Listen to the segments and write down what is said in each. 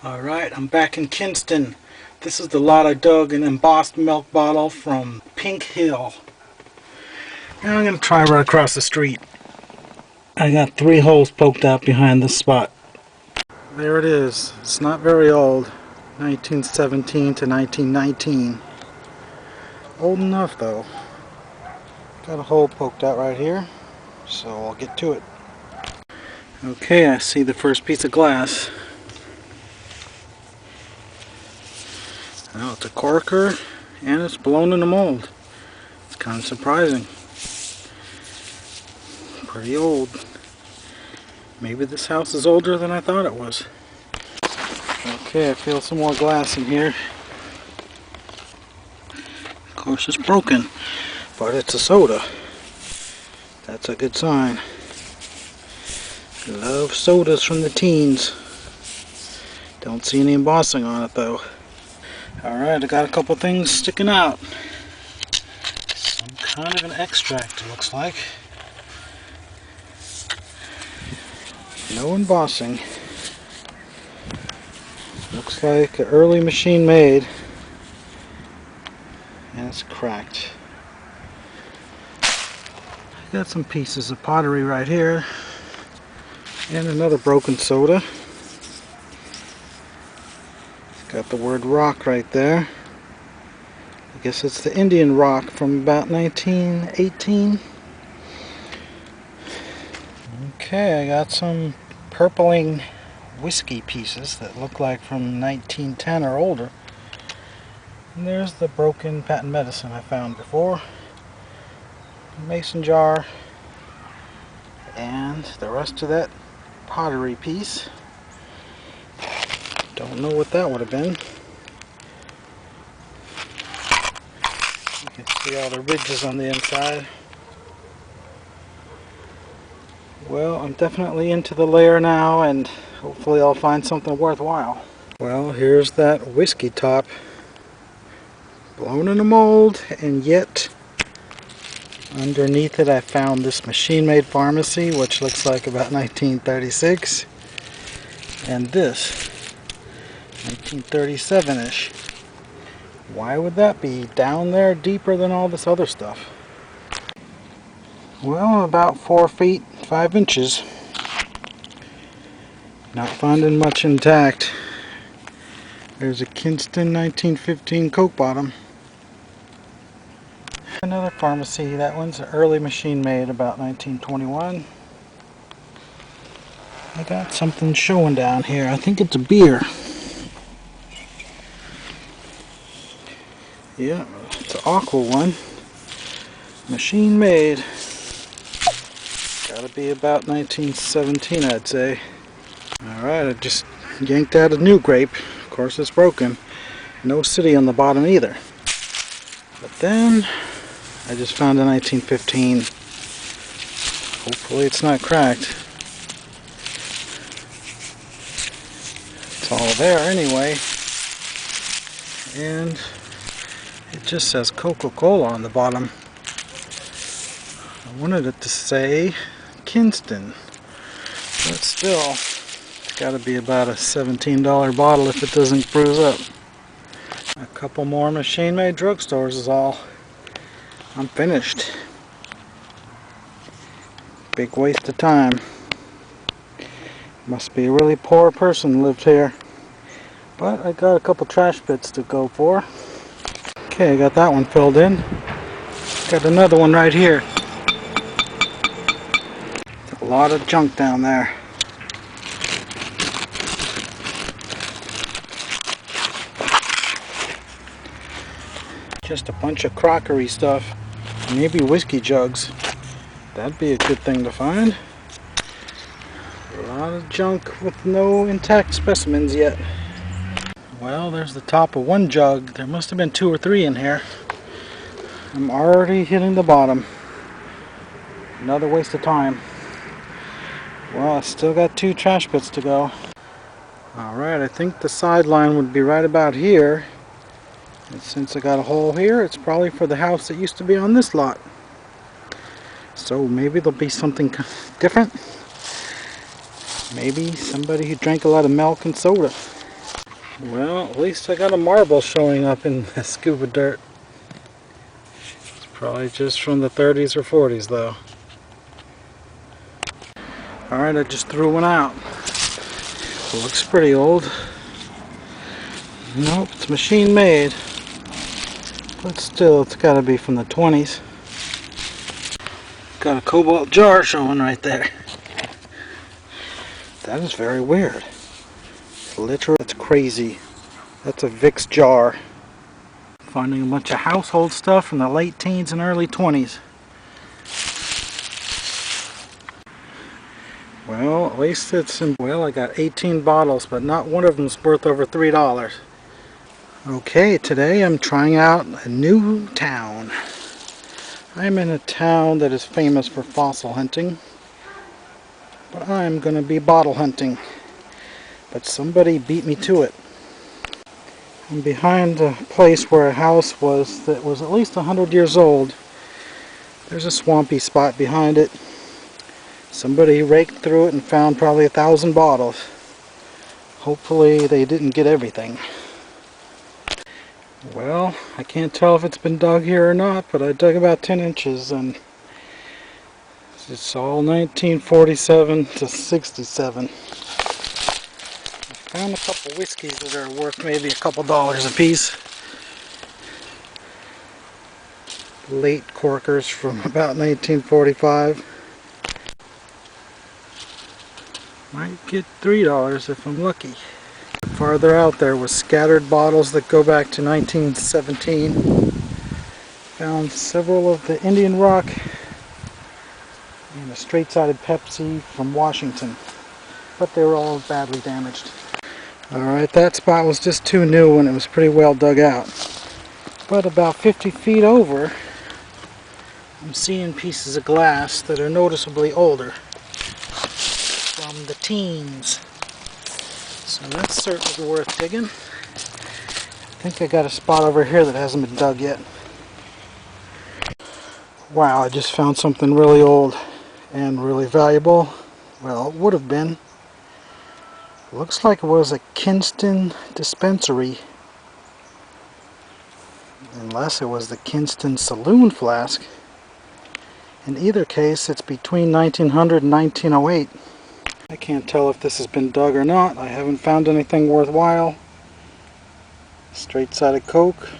Alright, I'm back in Kinston. This is the lot I dug an embossed milk bottle from Pink Hill. Now I'm going to try right across the street. I got 3 holes poked out behind this spot. There it is. It's not very old. 1917 to 1919. Old enough though. Got a hole poked out right here, so I'll get to it. Okay, I see the first piece of glass. Now it's a corker and it's blown in the mold. It's kind of surprising. Pretty old. Maybe this house is older than I thought it was. Okay, I feel some more glass in here. Of course it's broken, but it's a soda. That's a good sign. Love sodas from the teens. Don't see any embossing on it though. Alright, I got a couple things sticking out. Some kind of an extract, it looks like. No embossing. Looks like an early machine made. And it's cracked. Got some pieces of pottery right here. And another broken soda. Got the word rock right there. I guess it's the Indian rock from about 1918. Okay, I got some purpling whiskey pieces that look like from 1910 or older. And there's the broken patent medicine I found before. Mason jar. And the rest of that pottery piece. Don't know what that would have been. You can see all the ridges on the inside. Well, I'm definitely into the layer now, and hopefully I'll find something worthwhile. Well, here's that whiskey top. Blown in a mold, and yet underneath it I found this machine-made pharmacy, which looks like about 1936. And this 1937-ish. Why would that be down there deeper than all this other stuff? Well, about 4 feet 5 inches. Not finding much intact. There's a Kinston 1915 Coke bottom. Another pharmacy. That one's an early machine made, about 1921. I got something showing down here. I think it's a beer. Yeah, it's an aqua one. Machine made. Gotta be about 1917, I'd say. Alright, I just yanked out a new grape. Of course it's broken. No city on the bottom either. But then I just found a 1915. Hopefully it's not cracked. It's all there anyway. And it just says Coca-Cola on the bottom. I wanted it to say Kinston. But still, it's got to be about a $17 bottle if it doesn't bruise up. A couple more machine-made drugstores is all. I'm finished. Big waste of time. Must be a really poor person who lived here. But I got a couple trash bits to go for. Okay, I got that one filled in. Got another one right here. A lot of junk down there. Just a bunch of crockery stuff. Maybe whiskey jugs. That'd be a good thing to find. A lot of junk with no intact specimens yet. Well, there's the top of one jug. There must have been 2 or 3 in here. I'm already hitting the bottom. Another waste of time. Well, I still got 2 trash bits to go. Alright, I think the sideline would be right about here. And since I got a hole here, it's probably for the house that used to be on this lot. So maybe there'll be something different. Maybe somebody who drank a lot of milk and soda. Well, at least I got a marble showing up in the scuba dirt. It's probably just from the 30s or 40s though. Alright, I just threw one out. Looks pretty old. Nope, it's machine made. But still, it's gotta be from the 20s. Got a cobalt jar showing right there. That is very weird. Literally, that's crazy. That's a Vicks jar. Finding a bunch of household stuff from the late teens and early 20s. Well, at least it's in, well, I got 18 bottles, but not one of them's worth over $3. Okay, today I'm trying out a new town. I'm in a town that is famous for fossil hunting, but I'm going to be bottle hunting. But somebody beat me to it. I'm behind a place where a house was that was at least 100 years old. There's a swampy spot behind it. Somebody raked through it and found probably 1,000 bottles. Hopefully they didn't get everything. Well, I can't tell if it's been dug here or not, but I dug about 10 inches and it's all 1947 to 67. I found a couple whiskeys that are worth maybe a couple dollars a piece. Late corkers from about 1945. Might get $3 if I'm lucky. Farther out there was scattered bottles that go back to 1917. Found several of the Indian Rock and a straight-sided Pepsi from Washington, but they were all badly damaged. Alright, that spot was just too new and it was pretty well dug out. But about 50 feet over, I'm seeing pieces of glass that are noticeably older, from the teens. So that's certainly worth digging. I think I got a spot over here that hasn't been dug yet. Wow, I just found something really old and really valuable. Well, it would have been. Looks like it was a Kinston dispensary. Unless it was the Kinston saloon flask. In either case, it's between 1900 and 1908. I can't tell if this has been dug or not. I haven't found anything worthwhile. Straight-sided Coke.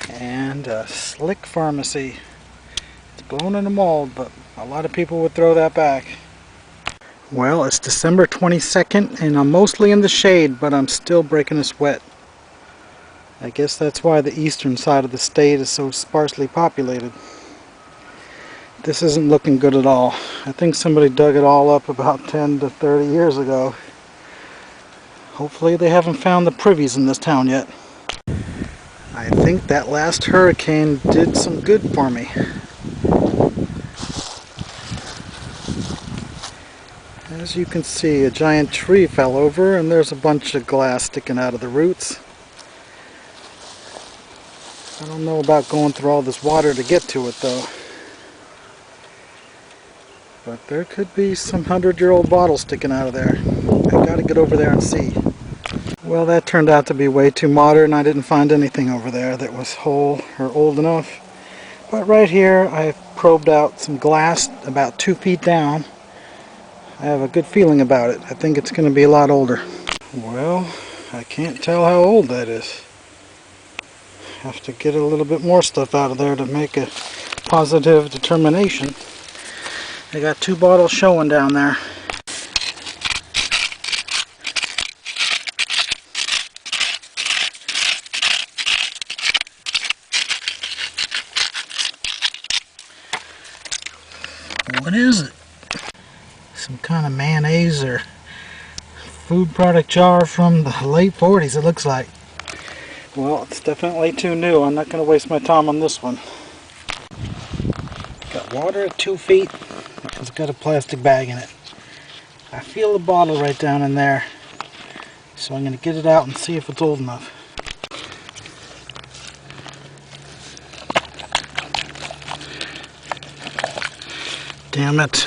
And a Slick Pharmacy. It's blown in a mold, but a lot of people would throw that back. Well, it's December 22nd, and I'm mostly in the shade, but I'm still breaking a sweat. I guess that's why the eastern side of the state is so sparsely populated. This isn't looking good at all. I think somebody dug it all up about 10 to 30 years ago. Hopefully they haven't found the privies in this town yet. I think that last hurricane did some good for me. As you can see, a giant tree fell over and there's a bunch of glass sticking out of the roots. I don't know about going through all this water to get to it though. But there could be some 100-year-old bottles sticking out of there. I gotta get over there and see. Well, that turned out to be way too modern. I didn't find anything over there that was whole or old enough. But right here, I've probed out some glass about 2 feet down. I have a good feeling about it. I think it's gonna be a lot older. Well, I can't tell how old that is. Have to get a little bit more stuff out of there to make a positive determination. They got 2 bottles showing down there. What is it? Some kind of mayonnaise or food product jar from the late 40s, it looks like. Well, it's definitely too new. I'm not going to waste my time on this one. Got water at 2 feet. It's got a plastic bag in it. I feel the bottle right down in there. So I'm going to get it out and see if it's old enough. Damn it.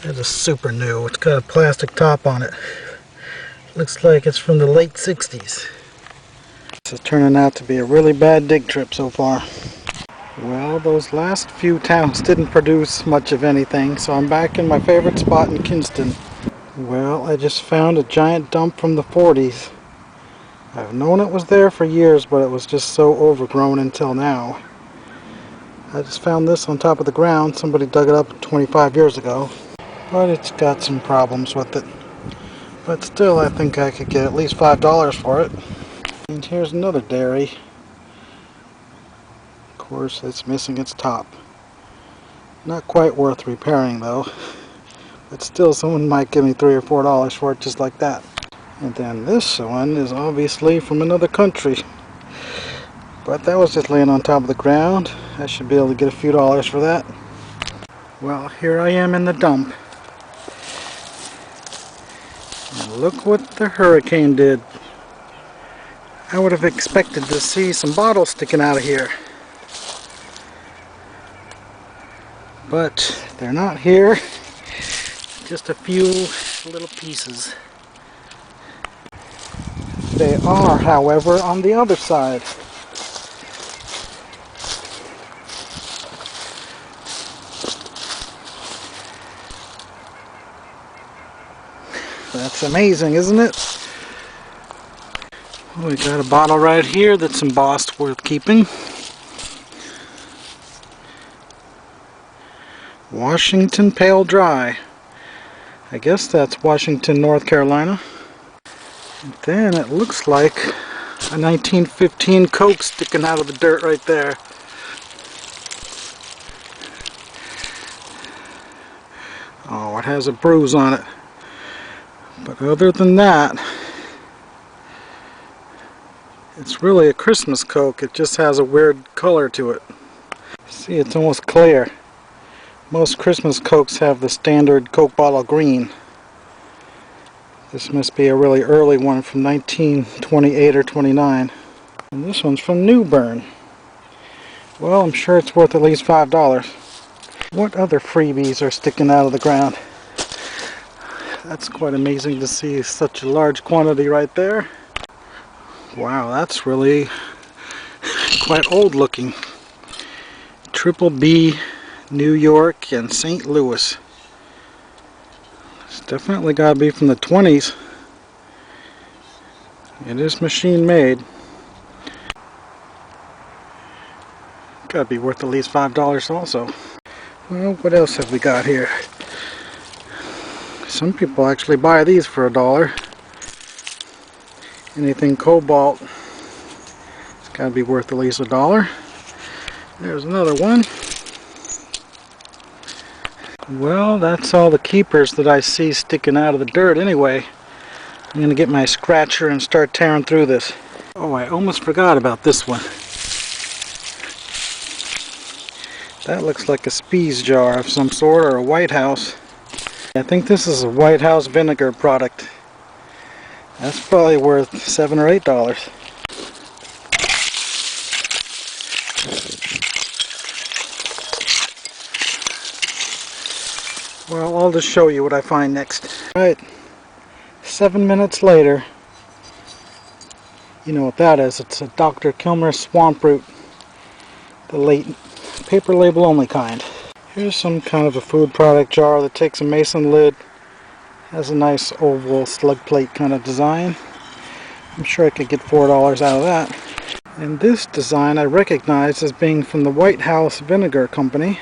That is super new. It's got a plastic top on it. Looks like it's from the late 60s. This is turning out to be a really bad dig trip so far. Well, those last few towns didn't produce much of anything, so I'm back in my favorite spot in Kinston. Well, I just found a giant dump from the 40s. I've known it was there for years, but it was just so overgrown until now. I just found this on top of the ground. Somebody dug it up 25 years ago, but it's got some problems with it. But still, I think I could get at least $5 for it. And here's another dairy. Of course, it's missing its top. Not quite worth repairing though. But still, someone might give me $3 or $4 for it just like that. And then this one is obviously from another country. But that was just laying on top of the ground. I should be able to get a few dollars for that. Well, here I am in the dump. And look what the hurricane did. I would have expected to see some bottles sticking out of here. But they're not here. Just a few little pieces. They are, however, on the other side. That's amazing, isn't it? We got a bottle right here that's embossed, worth keeping. Washington Pale Dry. I guess that's Washington, North Carolina. And then it looks like a 1915 Coke sticking out of the dirt right there. Oh, it has a bruise on it. But other than that, it's really a Christmas Coke. It just has a weird color to it. See, it's almost clear. Most Christmas Cokes have the standard Coke bottle green. This must be a really early one from 1928 or 29. And this one's from New Bern. Well, I'm sure it's worth at least $5. What other freebies are sticking out of the ground? That's quite amazing to see such a large quantity right there. Wow, that's really quite old looking. Triple B, New York, and St. Louis. It's definitely got to be from the 20s. It is machine made. Got to be worth at least $5 also. Well, what else have we got here? Some people actually buy these for $1. Anything cobalt, it's got to be worth at least $1. There's another one. Well, that's all the keepers that I see sticking out of the dirt anyway. I'm going to get my scratcher and start tearing through this. Oh, I almost forgot about this one. That looks like a Spees jar of some sort, or a White House. I think this is a White House vinegar product. That's probably worth $7 or $8. Well, I'll just show you what I find next. Alright, 7 minutes later. You know what that is. It's a Dr. Kilmer Swamp Root. The late paper label only kind. Here's some kind of a food product jar that takes a mason lid. Has a nice oval slug plate kind of design. I'm sure I could get $4 out of that. And this design I recognize as being from the White House Vinegar Company.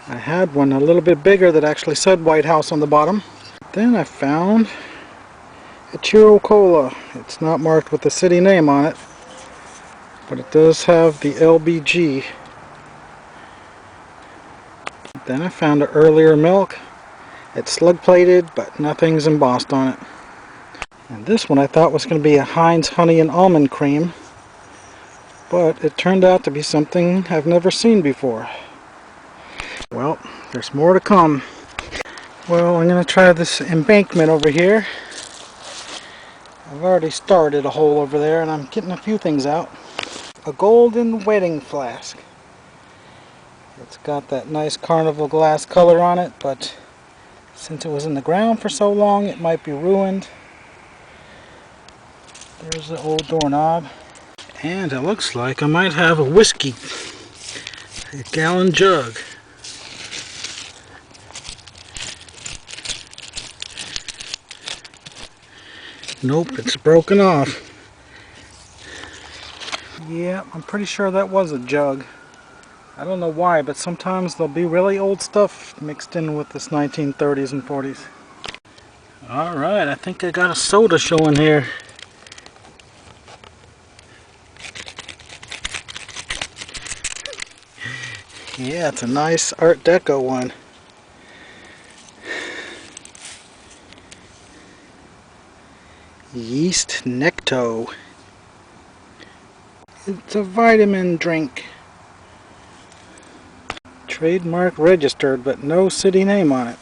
I had one a little bit bigger that actually said White House on the bottom. Then I found a Chiro Cola. It's not marked with the city name on it, but it does have the LBG. Then I found an earlier milk. It's slug plated, but nothing's embossed on it. And this one I thought was going to be a Heinz Honey and Almond Cream, but it turned out to be something I've never seen before. Well, there's more to come. Well, I'm going to try this embankment over here. I've already started a hole over there and I'm getting a few things out. A golden wedding flask. It's got that nice carnival glass color on it, but Since it was in the ground for so long, it might be ruined. There's the old doorknob. And it looks like I might have a whiskey, a gallon jug. Nope, it's broken off. Yeah, I'm pretty sure that was a jug. I don't know why, but sometimes there'll be really old stuff mixed in with this 1930s and 40s. Alright, I think I got a soda showing here. Yeah, it's a nice Art Deco one. Yeast Necto. It's a vitamin drink. Trademark registered, but no city name on it.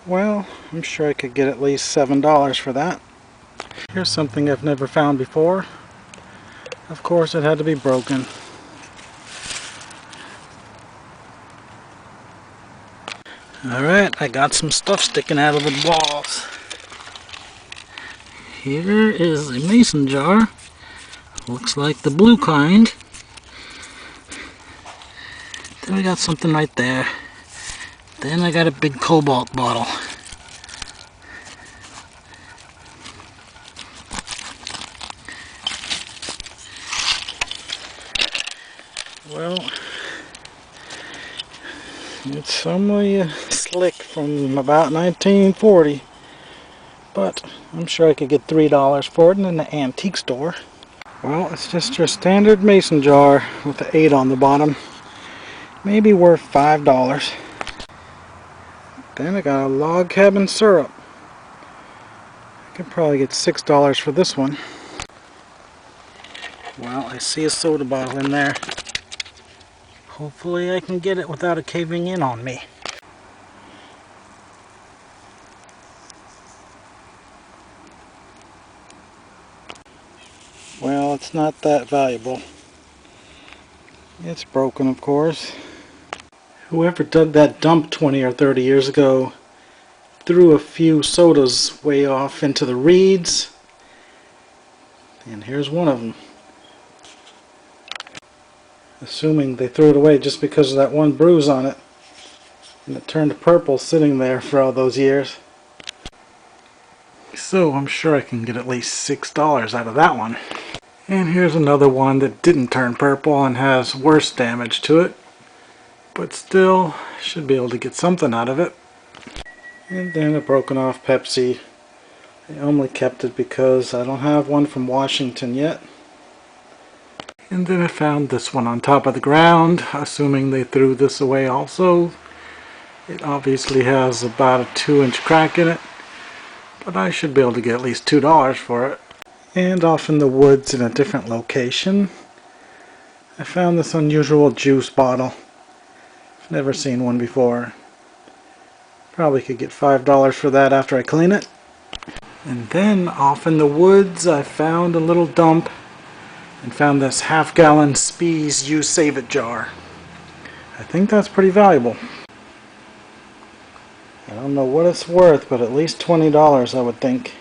Well, I'm sure I could get at least $7 for that. Here's something I've never found before. Of course, it had to be broken. Alright, I got some stuff sticking out of the walls. Here is a mason jar. Looks like the blue kind. Then we got something right there. Then I got a big cobalt bottle. Well, it's only slick from about 1940, but I'm sure I could get $3 for it in an antique store. Well, it's just your standard mason jar with the 8 on the bottom. Maybe worth $5. Then I got a log cabin syrup. I could probably get $6 for this one. Well, I see a soda bottle in there. Hopefully I can get it without it caving in on me. Well, it's not that valuable. It's broken, of course. Whoever dug that dump 20 or 30 years ago threw a few sodas way off into the reeds. And here's one of them. Assuming they threw it away just because of that one bruise on it. And it turned purple sitting there for all those years. So I'm sure I can get at least $6 out of that one. And here's another one that didn't turn purple and has worse damage to it. But still, should be able to get something out of it. And then a broken off Pepsi. I only kept it because I don't have one from Washington yet. And then I found this one on top of the ground, assuming they threw this away also. It obviously has about a 2-inch crack in it, but I should be able to get at least $2 for it. And off in the woods in a different location, I found this unusual juice bottle. I've never seen one before. Probably could get $5 for that after I clean it. And then off in the woods I found a little dump and found this half-gallon Spees You Save It jar. I think that's pretty valuable. I don't know what it's worth, but at least $20 I would think.